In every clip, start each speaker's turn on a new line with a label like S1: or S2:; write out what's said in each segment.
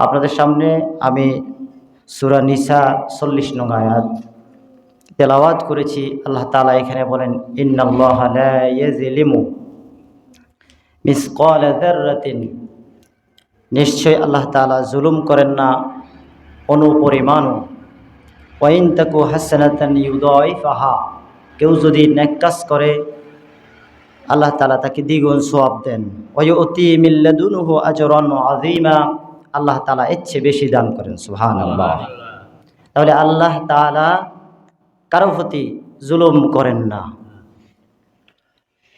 S1: আপনাদের সামনে আমি সূরা নিসা 40 নং আয়াত তেলাওয়াত করেছি। আল্লাহ তাআলা এখানে বলেন, ইন্নাল্লাহা লা ইয়াযলিমু মিসকালা যাররাতিন, নিশ্চয় আল্লাহ তাআলা জুলুম করেন না অনুপরিমাণও। ওয়া ইন তাকু হাসানাতান ইউদাইফাহা, কেউ যদি নেক কাজ করে আল্লাহ তাআলা তাকে দ্বিগুণ সওয়াব দেন। ওয়া ইউতি মিন লাদুনহু আজরান আযীমা, আল্লাহ তাআলা এর চেয়ে বেশি দান করেন। সুবহানাল্লাহ। তাহলে আল্লাহ তাআলা কারো প্রতি জুলুম করেন না।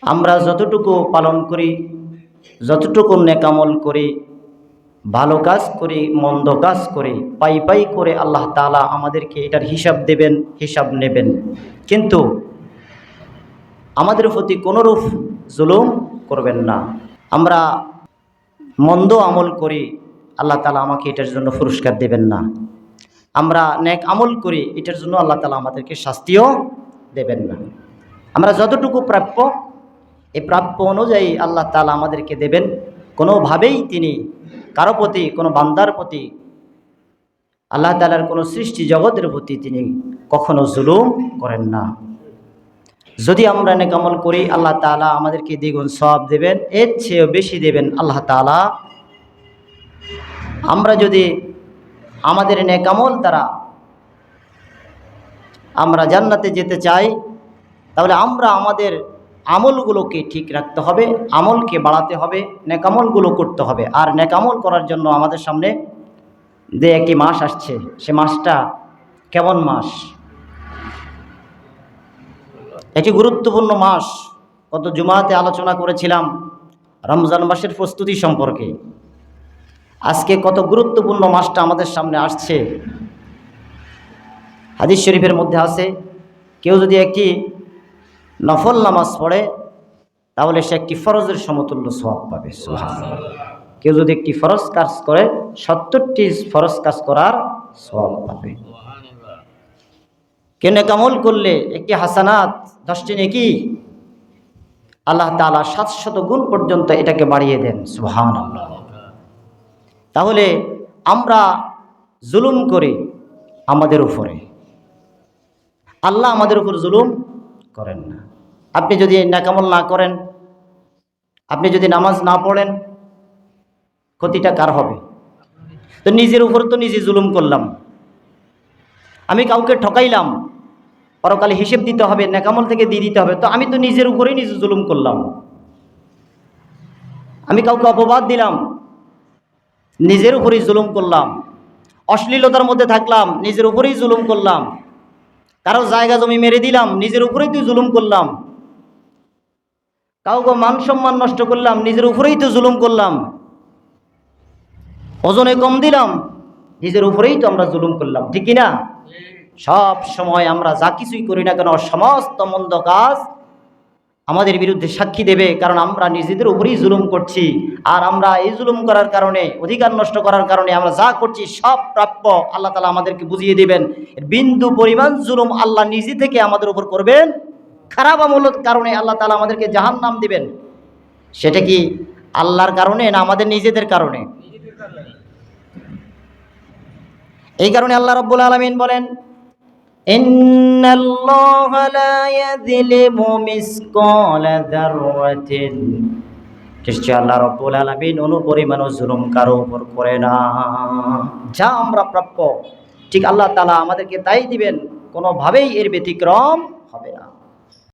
S1: আমরা যতটুকু পালন করি, যতটুকু নেক আমল করি, ভালো কাজ করি, মন্দ কাজ করি, পাই পাই করে আল্লাহ তাআলা আমাদেরকে এটার হিসাব দেবেন, হিসাব নেবেন। কিন্তু আমাদের প্রতি কোনোরূপ জুলুম করবেন না। আমরা মন্দ আমল করি, আল্লাহ তাআলা আমাকে এটার জন্য পুরস্কার দেবেন না। আমরা নেক আমল করি, এটার জন্য আল্লাহ তাআলা আমাদেরকে শাস্তিও দেবেন না। আমরা যতটুকু প্রাপ্য, এই প্রাপ্য অনুযায়ী আল্লাহ তাআলা আমাদেরকে দেবেন। কোনোভাবেই তিনি কারো প্রতি, কোনো বান্দার প্রতি, আল্লাহ তাআলার কোনো সৃষ্টি জগতের প্রতি তিনি কখনো জুলুম করেন না। যদি আমরা নেক আমল করি আল্লাহ তাআলা আমাদেরকে দ্বিগুণ সওয়াব দেবেন, এর চেয়েও বেশি দেবেন আল্লাহ তাআলা। আমরা যদি আমাদের নেক আমল দ্বারা আমরা জান্নাতে যেতে চাই, তাহলে আমরা আমাদের আমলগুলোকে ঠিক রাখতে হবে, আমলকে বাড়াতে হবে, নেক আমলগুলো করতে হবে। আর নেক আমল করার জন্য আমাদের সামনে যে একটি মাস আসছে, সে মাসটা কেমন মাস? একটি গুরুত্বপূর্ণ মাস। গত জুমাতে আলোচনা করেছিলাম রমজান মাসের প্রস্তুতি সম্পর্কে। আজকে কত গুরুত্বপূর্ণ মাসটা আমাদের সামনে আসছে। হাদিস শরীফের মধ্যে আছে, কেউ যদি একটি নফল নামাজ পড়ে তাহলে সে একটি ফরজের সমতুল্য সওয়াব পাবে। সুবহানাল্লাহ। কেউ যদি একটি ফরজ কাজ করে 70টি ফরজ কাজ করার সওয়াব পাবে। কেউ নেক আমল করলে একটি হাসানাত 10টি নেকি, আল্লাহ তাআলা 700 গুণ পর্যন্ত এটাকে বাড়িয়ে দেন। সুবহানাল্লাহ। তাহলে আমরা জুলুম করি আমাদের উপরে, আল্লাহ আমাদের উপর জুলুম করেন না। আপনি যদি নেক আমল না করেন, আপনি যদি নামাজ না পড়েন, ক্ষতিটা কার হবে? তো নিজের উপর তো নিজে জুলুম করলাম। আমি কাউকে ঠকাইলাম, পরকালে হিসেব দিতে হবে, নেক আমল থেকে দিয়ে দিতে হবে। তো আমি তো নিজের উপরেই নিজে জুলুম করলাম। আমি কাউকে অপবাদ দিলাম, নিজের উপরেই জুলুম করলাম। অশ্লীলতার মধ্যে থাকলাম, নিজের উপরেই জুলুম করলাম। কারো জায়গা জমি মেরে দিলাম, নিজের উপরেই তো জুলুম করলাম। কাউকে মান সম্মান নষ্ট করলাম, নিজের উপরেই তো জুলুম করলাম। ওজনে কম দিলাম, নিজের উপরেই তো আমরা জুলুম করলাম। ঠিক কিনা? সব সময় আমরা যা কিছুই করি না কেন, সমস্ত মন্দ কাজ আমাদের বিরুদ্ধে সাক্ষী দেবে, কারণ আমরা নিজেদের উপরেই জুলুম করছি। আর আমরা এই জুলুম করার কারণে, অধিকার নষ্ট করার কারণে আমরা যা করছি সব প্রাপ্য আল্লাহ তাআলা আমাদেরকে বুঝিয়ে দিবেন। বিন্দু পরিমাণ জুলুম আল্লাহ নিজে থেকে আমাদের উপর করবেন। খারাপ আমলের কারণে আল্লাহ তাআলা আমাদেরকে জাহান্নাম দিবেন। সেটা কি আল্লাহর কারণে না আমাদের নিজেদের কারণে? এই কারণে আল্লাহ রাব্বুল আলামিন বলেন, ইন্নাল্লাহা লা ইয়াযলিমু মিসকালা যাররাতিন, নিশ্চয় আল্লাহ রাব্বুল আলামিন অনুপরিমাণও জুলুম কারো উপর করে না। যা আমরা প্রাপ্য ঠিক আল্লাহ তাআলা আমাদেরকে তাই দিবেন, কোনোভাবেই এর ব্যতিক্রম হবে না।